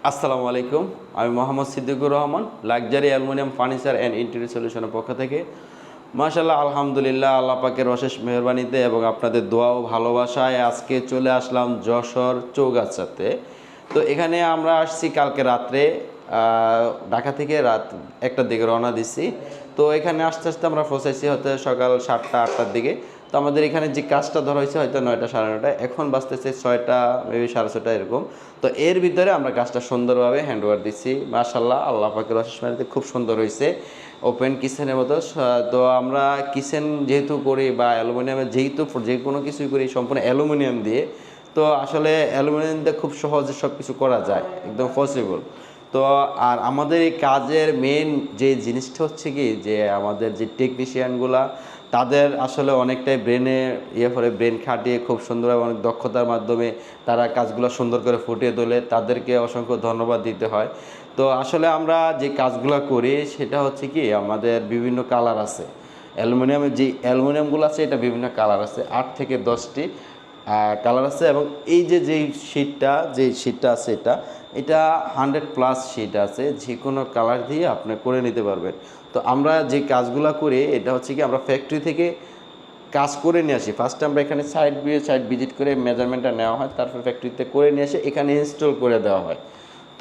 আসসালামু আলাইকুম। আমি Mohammad Siddiqur Rahman, luxury aluminium furniture and interior সলিউশনের পক্ষ থেকে। মাশাআল্লাহ, আলহামদুলিল্লাহ, আল্লাহ পাকের অশেষ মেহেরবানিতে এবং আপনাদের দোয়া ও ভালোবাসায় আজকে চলে আসলাম যশোর চৌগাছাতে। তো এখানে আমরা আসছি কালকে রাত্রে, ঢাকা থেকে রাত 1টার দিকে রওনা দিছি। তো এখানে আস্তে আস্তে আমরা পৌঁছাইছি হয়তো সকাল 7টা 8টার দিকে। তো আমাদের এখানে যে কাজটা ধরা হয়েছে হয়তো 9টা সাড়ে 9টায়, এখন বাজতেছে 6টা, মেবি সাড়ে 6টা এরকম। তো এর ভিতরে আমরা কাজটা সুন্দরভাবে হ্যান্ডওভার দিচ্ছি। মাশাআল্লাহ, আল্লাহ পাকের অশেষ মেহেরবানিতে খুব সুন্দর হয়েছে, ওপেন কিচেনের মতো। তো আমরা কিচেন যেহেতু করি বা অ্যালুমিনিয়ামের যেহেতু যে কোনো কিছুই করি সম্পূর্ণ অ্যালুমিনিয়াম দিয়ে, তো আসলে অ্যালুমিনিয়াম দিয়ে খুব সহজে সব কিছু করা যায়, একদম পসিবল। তো আর আমাদের এই কাজের মেন যে জিনিসটা হচ্ছে কি, যে আমাদের যে টেকনিশিয়ানগুলা তাদের আসলে অনেকটাই ব্রেন খাটিয়ে খুব সুন্দর এবং অনেক দক্ষতার মাধ্যমে তারা কাজগুলো সুন্দর করে ফুটিয়ে তোলে, তাদেরকে অসংখ্য ধন্যবাদ দিতে হয়। তো আসলে আমরা যে কাজগুলো করি সেটা হচ্ছে কি, আমাদের বিভিন্ন কালার আছে। অ্যালুমিনিয়ামের যে অ্যালুমিনিয়ামগুলো আছে এটা বিভিন্ন কালার আছে, 8 থেকে 10টি কালার আছে। এবং এই যেই শিটটা আছে এটা এটা 100+ শিট আছে, যে কোনো কালার দিয়ে আপনি করে নিতে পারবেন। তো আমরা যে কাজগুলো করি এটা হচ্ছে কি, আমরা ফ্যাক্টরি থেকে কাজ করে নিয়ে আসি। ফার্স্টে আমরা এখানে সাইট ভিজিট করে মেজারমেন্টটা নেওয়া হয়, তারপর ফ্যাক্টরিতে করে নিয়ে এসে এখানে ইনস্টল করে দেওয়া হয়।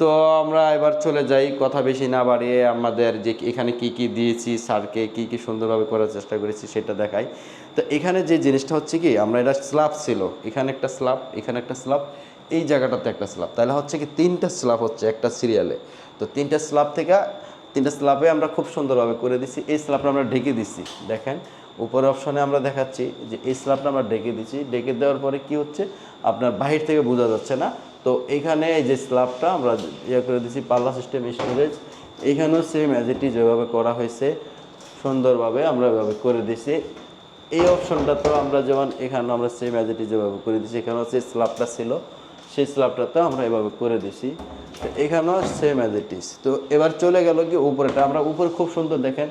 তো আমরা এবার চলে যাই, কথা বেশি না বাড়িয়ে আমাদের যে এখানে কি কি দিয়েছি, স্যারকে কি কি সুন্দরভাবে করার চেষ্টা করেছি সেটা দেখাই। তো এখানে যে জিনিসটা হচ্ছে কি, আমরা এটা স্ল্যাব ছিল, এখানে একটা স্ল্যাব, এখানে একটা স্ল্যাব, এই জায়গাটাতে একটা স্ল্যাব, তাহলে হচ্ছে কি 3টা স্ল্যাব হচ্ছে একটা সিরিয়ালে। তো 3টা স্ল্যাব থেকে 3টা স্ল্যাবে আমরা খুব সুন্দরভাবে করে দিছি। এই স্ল্যাবটা আমরা ঢেকে দিছি, দেখেন উপরে অপশনে আমরা দেখাচ্ছি যে এই স্ল্যাবটা আমরা ঢেকে দিচ্ছি। ঢেকে দেওয়ার পরে কি হচ্ছে, আপনার বাহির থেকে বোঝা যাচ্ছে না। তো এইখানে এই যে স্ল্যাবটা আমরা করে দিচ্ছি, পাল্লা সিস্টেম স্টোরেজ, এইখানেও সেম অ্যাজ ইট ইজ যেভাবে করা হয়েছে সুন্দরভাবে আমরা এভাবে করে দিছি। এই অপশনটা তো আমরা যেমন এখানে আমরা সেম অ্যাজ ইট ইজ যেভাবে করে দিচ্ছি, এখানেও যে স্ল্যাবটা ছিল সেই স্ল্যাবটাতেও আমরা এভাবে করে দিছি। তো এখানেও সেম অ্যাজ ইট ইজ। তো এবার চলে গেল কি উপরেটা, আমরা উপরে খুব সুন্দর দেখেন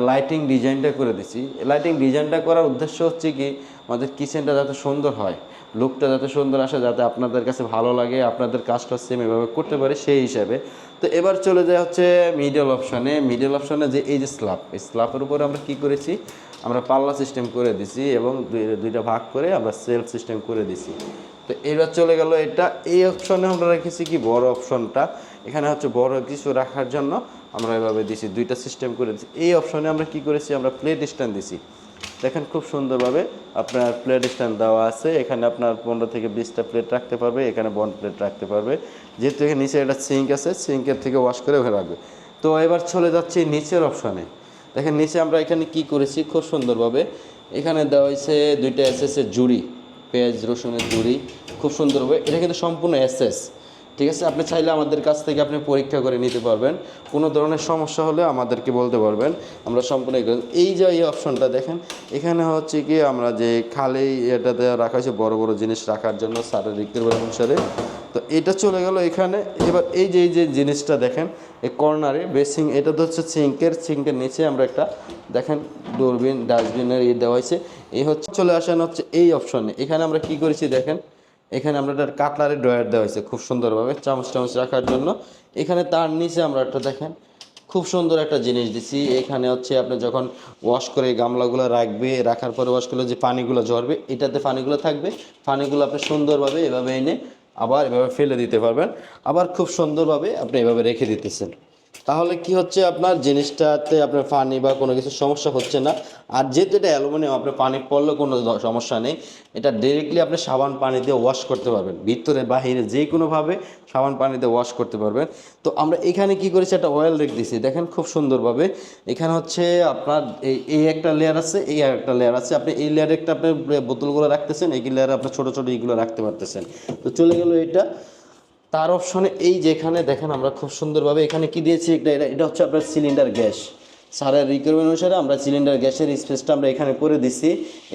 লাইটিং ডিজাইনটা করে দিছি। লাইটিং ডিজাইনটা করার উদ্দেশ্য হচ্ছে কি, আমাদের কিচেনটা যাতে সুন্দর হয়, লুকটা যাতে সুন্দর আসে, যাতে আপনাদের কাছে ভালো লাগে, আপনাদের কাজটা সেম এভাবে করতে পারে সেই হিসাবে। তো এবার চলে যায় হচ্ছে মিডল অপশনে যে এই যে স্ল্যাব, এই স্ল্যাবের উপরে আমরা কি করেছি, আমরা পাল্লা সিস্টেম করে দিছি এবং দুইটা ভাগ করে আমরা সেলফ সিস্টেম করে দিছি। তো এবার চলে গেল এটা, এই অপশনে আমরা রেখেছি কি বড় অপশনটা, এখানে হচ্ছে বড় কিছু রাখার জন্য আমরা এভাবে দিছি, দুইটা সিস্টেম করে দিছি। এই অপশনে আমরা কি করেছি, আমরা প্লেট স্ট্যান্ড দিছি, দেখেন খুব সুন্দরভাবে আপনার প্লেট স্ট্যান্ড দেওয়া আছে। এখানে আপনার 15 থেকে 20টা প্লেট রাখতে পারবে, এখানে বন্ড প্লেট রাখতে পারবে। যেহেতু এখানে নিচে একটা সিঙ্ক আছে, সিঙ্কের থেকে ওয়াশ করে ওখানে রাখবে। তো এবার চলে যাচ্ছে নিচের অপশনে, দেখেন নিচে আমরা এখানে কি করেছি খুব সুন্দরভাবে, এখানে দেওয়া হয়েছে 2টা এসএসের জুড়ি, পেঁয়াজ রসুনের জুড়ি, খুব সুন্দরভাবে। এটা কিন্তু সম্পূর্ণ এসএস, ঠিক আছে। আপনি চাইলে আমাদের কাছ থেকে আপনি পরীক্ষা করে নিতে পারবেন, কোনো ধরনের সমস্যা হলে আমাদেরকে বলতে পারবেন, আমরা সম্পূর্ণ। এই যে এই অপশনটা দেখেন, এখানে হচ্ছে কি আমরা যে খালি এটাতে রাখা হয়েছে বড় বড় জিনিস রাখার জন্য স্যারের রিকোয়ারমেন্ট অনুসারে। তো এটা চলে গেল এখানে। এবার এই যে জিনিসটা দেখেন এই কর্নারে বেসিং, এটা তো হচ্ছে সিঙ্কের নিচে আমরা একটা দেখেন ডোরবিন ডাস্টবিনের দেওয়া হয়েছে। এই হচ্ছে চলে আসেন হচ্ছে এই অপশনে, এখানে আমরা কি করেছি দেখেন, এখানে আমরা একটা কাটলারের ড্রয়ার দেওয়া হয়েছে খুব সুন্দরভাবে চামচ রাখার জন্য। এখানে তার নিচে আমরা একটা দেখেন খুব সুন্দর একটা জিনিস দিছি, এখানে হচ্ছে আপনি যখন ওয়াশ করে গামলাগুলো রাখার পরে ওয়াশ করলে যে পানিগুলো ঝরবে, এটাতে পানিগুলো থাকবে, পানিগুলো আপনি সুন্দরভাবে এভাবে এনে আবার এভাবে ফেলে দিতে পারবেন, আবার খুব সুন্দরভাবে আপনি এভাবে রেখে দিতেছেন। তাহলে কি হচ্ছে, আপনার জিনিসটাতে আপনার পানি বা কোনো কিছু সমস্যা হচ্ছে না। আর যেহেতু এটা অ্যালুমিনিয়াম, আপনার পানি পড়লে কোনো সমস্যা নেই, এটা ডাইরেক্টলি আপনি সাবান পানি দিয়ে ওয়াশ করতে পারবেন, ভিতরে বাহিরে যে কোনোভাবে সাবান পানি দিয়ে ওয়াশ করতে পারবেন। তো আমরা এখানে কি করেছি, একটা অয়েল রেখ দিছি, দেখেন খুব সুন্দরভাবে। এখানে হচ্ছে আপনার এই একটা লেয়ার আছে, এই একটা লেয়ার আছে, আপনি এই লেয়ারে একটা আপনার বোতলগুলো রাখতেছেন, এই লেয়ারে আপনার ছোটো ছোটো এইগুলো রাখতে পারতেছেন। তো চলে গেল এটা তার অপশনে। এই যেখানে দেখেন আমরা খুব সুন্দরভাবে এখানে কি দিয়েছি, এটা হচ্ছে আপনার সিলিন্ডার গ্যাস, স্যারের রিকোয়ারমেন্ট অনুসারে আমরা সিলিন্ডার গ্যাসের স্পেসটা আমরা এখানে করে দিছি।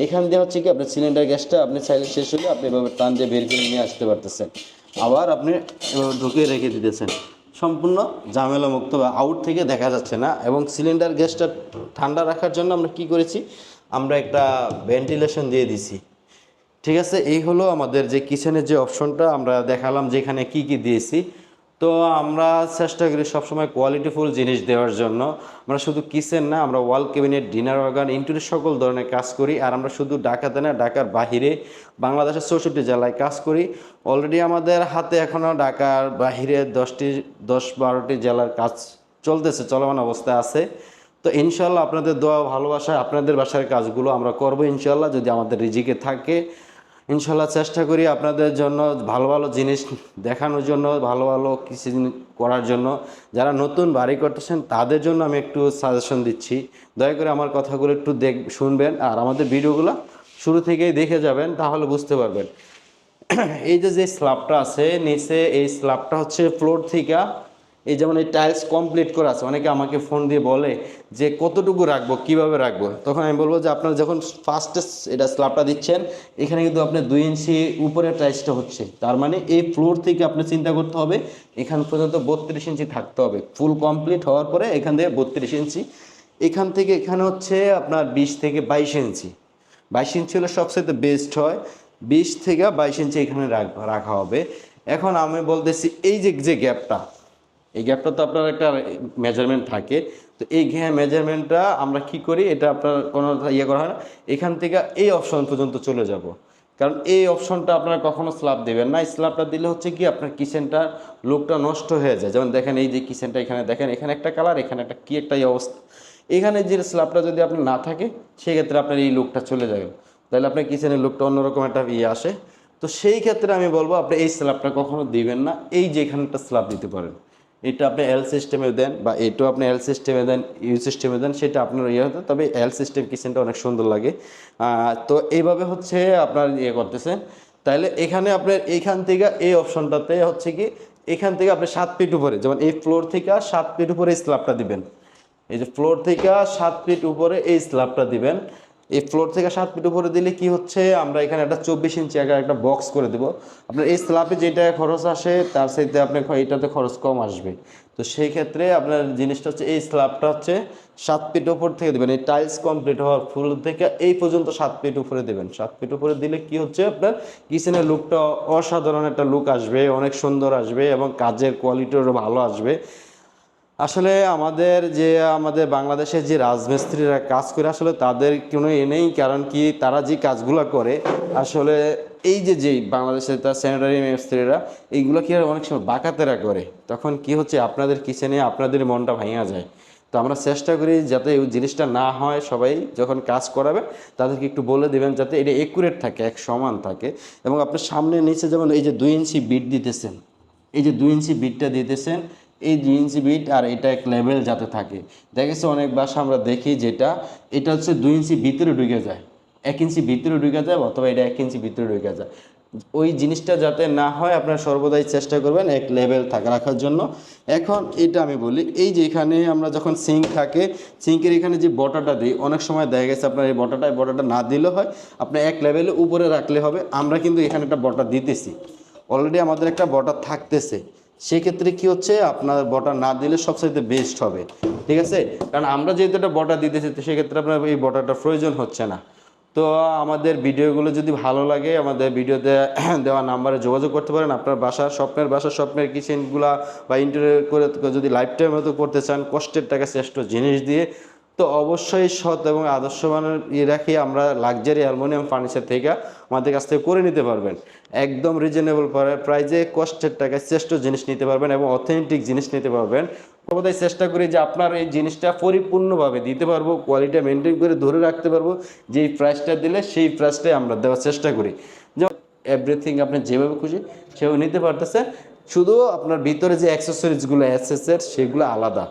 এখান দিয়ে হচ্ছে কি আপনার সিলিন্ডার গ্যাসটা আপনি চাইলে শেষ হলে আপনি এভাবে টান দিয়ে বের করে নিয়ে আসতে পারতেছেন, আবার আপনি ঢুকিয়ে রেখে দিতেছেন, সম্পূর্ণ ঝামেলা মুক্ত, আউট থেকে দেখা যাচ্ছে না। এবং সিলিন্ডার গ্যাসটা ঠান্ডা রাখার জন্য আমরা কি করেছি, আমরা একটা ভেন্টিলেশন দিয়ে দিছি, ঠিক আছে। এই হলো আমাদের যে কিচেনের যে অপশনটা আমরা দেখালাম, যেখানে কি কি দিয়েছি। তো আমরা চেষ্টা করি সবসময় কোয়ালিটিফুল জিনিস দেওয়ার জন্য। আমরা শুধু কিচেন না, আমরা ওয়াল ক্যাবিনেট, ডিনার অর্গান, ইন্টেরিয়র সকল ধরনের কাজ করি। আর আমরা শুধু ঢাকাতে না, ঢাকার বাহিরে বাংলাদেশের 64 জেলায় কাজ করি। অলরেডি আমাদের হাতে এখনও ঢাকার বাহিরে 10-12টি জেলার কাজ চলতেছে, চলমান অবস্থায় আছে। তো ইনশাল্লাহ আপনাদের দোয়া ভালোবাসা, আপনাদের বাসার কাজগুলো আমরা করবো ইনশাল্লাহ, যদি আমাদের রিজিকে থাকে। ইনশাল্লাহ চেষ্টা করি আপনাদের জন্য ভালো ভালো জিনিস দেখানোর জন্য, ভালো ভালো কিছু করার জন্য। যারা নতুন বাড়ি করতেছেন তাদের জন্য আমি একটু সাজেশন দিচ্ছি, দয়া করে আমার কথাগুলো একটু শুনবেন আর আমাদের ভিডিওগুলো শুরু থেকেই দেখে যাবেন, তাহলে বুঝতে পারবেন। এই যে স্ল্যাবটা আছে নিচে, এই স্ল্যাবটা হচ্ছে ফ্লোর থেকে, এই যেমন এই টাইলস কমপ্লিট করা আছে। অনেকে আমাকে ফোন দিয়ে বলে যে কতটুকু রাখবো, কিভাবে রাখবো। তখন আমি বলবো যে আপনারা যখন ফার্স্টে এটা স্ল্যাবটা দিচ্ছেন, এখানে কিন্তু আপনার 2 ইঞ্চি উপরে টাইলসটা হচ্ছে, তার মানে এই ফ্লোর থেকে আপনি চিন্তা করতে হবে এখান পর্যন্ত 32 ইঞ্চি থাকতে হবে। ফুল কমপ্লিট হওয়ার পরে এখান থেকে 32 ইঞ্চি, এখান থেকে এখানে হচ্ছে আপনার 20 থেকে 22 ইঞ্চি। 22 ইঞ্চি হলে সবচেয়ে বেস্ট হয়, 20 থেকে 22 ইঞ্চি এখানে রাখা হবে। এখন আমি বলতেছি এই যে গ্যাপটা, এই গ্যাপটা তো আপনার একটা মেজারমেন্ট থাকে। তো এই মেজারমেন্টটা আমরা কি করি, এটা আপনার কোনো ইয়ে করা হয় না, এখান থেকে এই অপশন পর্যন্ত চলে যাব। কারণ এই অপশনটা আপনারা কখনো স্ল্যাব দেবেন না। স্ল্যাবটা দিলে হচ্ছে কি আপনার কিচেনটার লুকটা নষ্ট হয়ে যায়। যেমন দেখেন এই যে কিচেনটা, এখানে দেখেন এখানে একটা কালার, এখানে একটা কি একটা অবস্থা। এখানে যে স্ল্যাবটা যদি আপনার না থাকে, সেক্ষেত্রে আপনার এই লুকটা চলে যাবে, তাহলে আপনার কিচেনের লুকটা অন্যরকম একটা ইয়ে আসে। তো সেই ক্ষেত্রে আমি বলবো আপনি এই স্ল্যাবটা কখনো দিবেন না। এই যে এখানে একটা স্ল্যাব দিতে পারেন, এটা আপনি এল সিস্টেমে দেন বা এটাও আপনি এল সিস্টেমে দেন, ইউ সিস্টেমে দেন, সেটা আপনার ইয়ে হতো। তবে এল সিস্টেম কিচেনটা অনেক সুন্দর লাগে। তো এইভাবে হচ্ছে আপনার ইয়ে করতেছেন। তাহলে এখানে আপনার এইখান থেকে এই অপশনটাতে হচ্ছে কি, এখান থেকে আপনি 7 ফিট উপরে, যেমন এই ফ্লোর থেকে 7 ফিট উপরে স্ল্যাবটা দিবেন। এই যে ফ্লোর থেকে 7 ফিট উপরে এই স্ল্যাবটা দিবেন। এই ফ্লোর থেকে 7 ফিট উপরে দিলে কি হচ্ছে, আমরা এখানে একটা 24 ইঞ্চি একটা বক্স করে দেবো। আপনার এই স্ল্যাবে যেটা খরচ আসে তার সাথে আপনার এটাতে খরচ কম আসবে। তো সেই ক্ষেত্রে আপনার জিনিসটা হচ্ছে এই স্ল্যাবটা হচ্ছে 7 ফিট উপর থেকে দেবেন। এই টাইলস কমপ্লিট হওয়ার ফুল থেকে এই পর্যন্ত 7 ফিট উপরে দেবেন। 7 ফিট উপরে দিলে কি হচ্ছে, আপনার কিচেনের লুকটা অসাধারণ একটা লুক আসবে, অনেক সুন্দর আসবে এবং কাজের কোয়ালিটিও ভালো আসবে। আসলে আমাদের বাংলাদেশের যে রাজমিস্ত্রিরা কাজ করে, আসলে তাদের কোনো এ নেই। কারণ কি, তারা যে কাজগুলো করে আসলে এই যে বাংলাদেশের তার স্যানিটারি মিস্ত্রিরা এইগুলো কি অনেক সময় বাঁকাতেরা করে, তখন কি হচ্ছে আপনাদের কিচেনে আপনাদের মনটা ভাঙা যায়। তো আমরা চেষ্টা করি যাতে এই জিনিসটা না হয়। সবাই যখন কাজ করাবে তাদেরকে একটু বলে দেবেন যাতে এটা একুরেট থাকে, এক সমান থাকে। এবং আপনার সামনে নিচে যেমন এই যে 2 ইঞ্চি বিট দিতেছেন, এই যে 2 ইঞ্চি বিটটা দিতেছেন, এই 2 ইঞ্চি বিট আর এটা এক লেভেল যাতে থাকে। দেখেছি অনেক বাসা আমরা দেখি যেটা, এটা হচ্ছে 2 ইঞ্চি ভিতরে ঢুকে যায়, 1 ইঞ্চি ভিতরে ঢুকে যায়, অথবা এটা 1 ইঞ্চি ভিতরে ঢুকে যায়। ওই জিনিসটা যাতে না হয় আপনারা সর্বদাই চেষ্টা করবেন এক লেভেল রাখার জন্য। এখন এটা আমি বলি, এই যে এখানে আমরা যখন সিঙ্ক থাকে, সিঙ্কের এখানে যে বটাটা দিই, অনেক সময় দেখা গেছে আপনার এই বটাটা না দিলেও হয়, আপনি এক লেভেলে উপরে রাখলে হবে। আমরা কিন্তু এখানে একটা বটা দিতেছি, অলরেডি আমাদের একটা বটা থাকতেছে। সেক্ষেত্রে কি হচ্ছে, আপনার বটা না দিলে সবচেয়ে বেস্ট হবে, ঠিক আছে। কারণ আমরা যেহেতু একটা বটা দিতেছি, তো সেক্ষেত্রে আপনার এই বটাটা প্রয়োজন হচ্ছে না। তো আমাদের ভিডিওগুলো যদি ভালো লাগে, আমাদের ভিডিওতে দেওয়া নাম্বারে যোগাযোগ করতে পারেন। আপনার স্বপ্নের কিচেনগুলা বা ইন্টেরিয়র করে যদি লাইফ টাইম মতো করতে চান, কষ্টের টাকা শ্রেষ্ঠ জিনিস দিয়ে, তো অবশ্যই সৎ এবং আদর্শ মানের রাখি আমরা লাক্সারি অ্যালুমিনিয়াম ফার্নিচার থেকে আমাদের কাছ থেকে করে নিতে পারবেন। একদম রিজনেবল প্রাইজে কষ্টের টাকায় শ্রেষ্ঠ জিনিস নিতে পারবেন এবং অথেন্টিক জিনিস নিতে পারবেন। সর্বদাই চেষ্টা করি যে আপনার এই জিনিসটা পরিপূর্ণভাবে দিতে পারবো, কোয়ালিটি মেনটেন করে ধরে রাখতে পারবো। যেই প্রাইসটা দিলে সেই প্রাইসটাই আমরা দেওয়ার চেষ্টা করি। যেমন এভরিথিং আপনি যেভাবে খুশি সেভাবে নিতে পারতেছে, শুধু আপনার ভিতরে যে অ্যাক্সেসরিজগুলো সেগুলো আলাদা।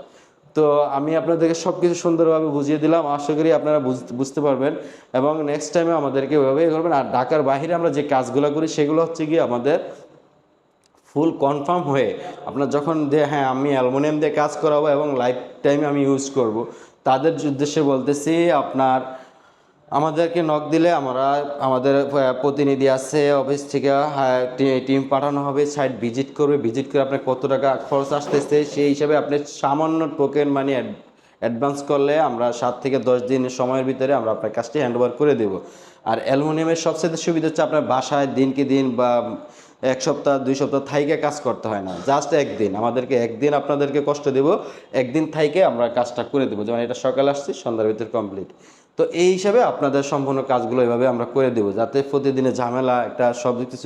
তো আমি আপনাদেরকে সব কিছু সুন্দরভাবে বুঝিয়ে দিলাম, আশা করি আপনারা বুঝতে পারবেন এবং নেক্সট টাইমে আমাদেরকে ওইভাবেই করবেন। আর ঢাকার বাইরে আমরা যে কাজগুলো করি সেগুলো হচ্ছে কি আমাদের ফুল কনফার্ম হয়ে আপনার যখন হ্যাঁ আমি অ্যালুমিনিয়াম দিয়ে কাজ করাবো এবং লাইফ টাইমে আমি ইউজ করব, তাদের উদ্দেশ্যে বলতেছি আপনার আমাদেরকে নক দিলে আমাদের প্রতিনিধি আছে অফিস থেকে, টিম পাঠানো হবে, সাইট ভিজিট করবে, ভিজিট করে আপনার কত টাকা খরচ আসতেছে সেই হিসাবে আপনি সামান্য টোকেন মানি অ্যাডভান্স করলে আমরা 7 থেকে 10 দিনের সময়ের ভিতরে আমরা আপনার কাজটি হ্যান্ডওভার করে দেব। আর অ্যালুমিনিয়ামের সবচেয়ে সুবিধা হচ্ছে আপনার বাসায় দিনকে দিন বা এক সপ্তাহ 2 সপ্তাহ থাইকে কাজ করতে হয় না, জাস্ট একদিন আমাদেরকে, একদিন আপনাদেরকে কষ্ট দেব, একদিন থাইকে আমরা কাজটা করে দেবো। যেমন এটা সকালে আসছি, সন্ধ্যার ভিতরে কমপ্লিট। তো এই হিসাবে আপনাদের সম্পূর্ণ কাজগুলো এভাবে আমরা করে দেবো, যাতে প্রতিদিনের ঝামেলা একটা সব কিছু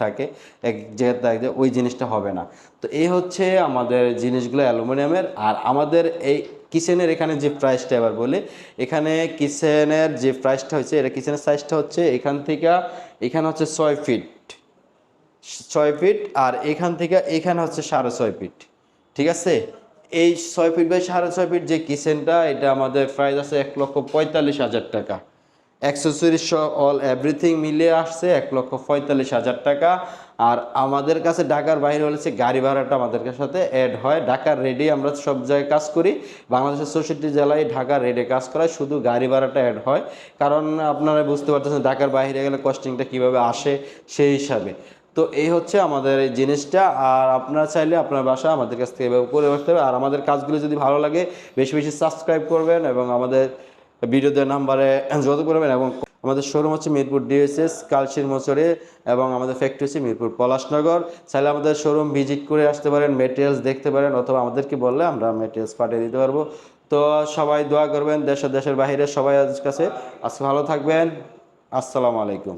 থাকে এক জায়গায় থাকে, ওই জিনিসটা হবে না। তো এই হচ্ছে আমাদের জিনিসগুলো অ্যালুমিনিয়ামের। আর আমাদের এই কিচেনের এখানে যে প্রাইসটা এবার বলি, এখানে কিচেনের যে প্রাইসটা হচ্ছে, এটা কিচেনের সাইজটা হচ্ছে এখান থেকে এখানে হচ্ছে 6 ফিট, 6 ফিট, আর এখান থেকে এখানে হচ্ছে 6.5 ফিট। ঠিক আছে, এই 6 ফিট বাই 6.5 ফিট যে কিচেনটা, এটা আমাদের প্রাইস আছে 1,45,000 টাকা। অ্যাক্সেসরিজ সহ অল এভরিথিং মিলিয়ে আসছে 1,45,000 টাকা। আর আমাদের কাছে ঢাকার বাইরে হলেছে গাড়ি ভাড়াটা আমাদের সাথে অ্যাড হয়। ঢাকার রেডে আমরা সব জায়গায় কাজ করি, বাংলাদেশের 64 জেলায় ঢাকার রেডে কাজ করায়, শুধু গাড়ি ভাড়াটা অ্যাড হয়। কারণ আপনারা বুঝতে পারতেছেন ঢাকার বাইরে গেলে কস্টিংটা কীভাবে আসে সেই হিসাবে। তো এই হচ্ছে আমাদের এই জিনিসটা। আর আপনারা চাইলে আপনার বাসা আমাদের কাছ থেকে এভাবে করে বসতে হবে। আর আমাদের কাজগুলো যদি ভালো লাগে, বেশি বেশি সাবস্ক্রাইব করবেন এবং আমাদের ভিডিও দেওয়ার নাম্বারে যোগাযোগ করবেন। এবং আমাদের শোরুম হচ্ছে মিরপুর ডিএসএস কালশির মোচরে, এবং আমাদের ফ্যাক্টরি হচ্ছে মিরপুর পলাশনগর। চাইলে আমাদের শোরুম ভিজিট করে আসতে পারেন, মেটেরিয়ালস দেখতে পারেন, অথবা আমাদেরকে বললে আমরা মেটেরিয়ালস পাঠিয়ে দিতে পারবো। তো সবাই দোয়া করবেন, দেশের বাইরে সবাই কাছে। আজকে ভালো থাকবেন। আসসালামু আলাইকুম।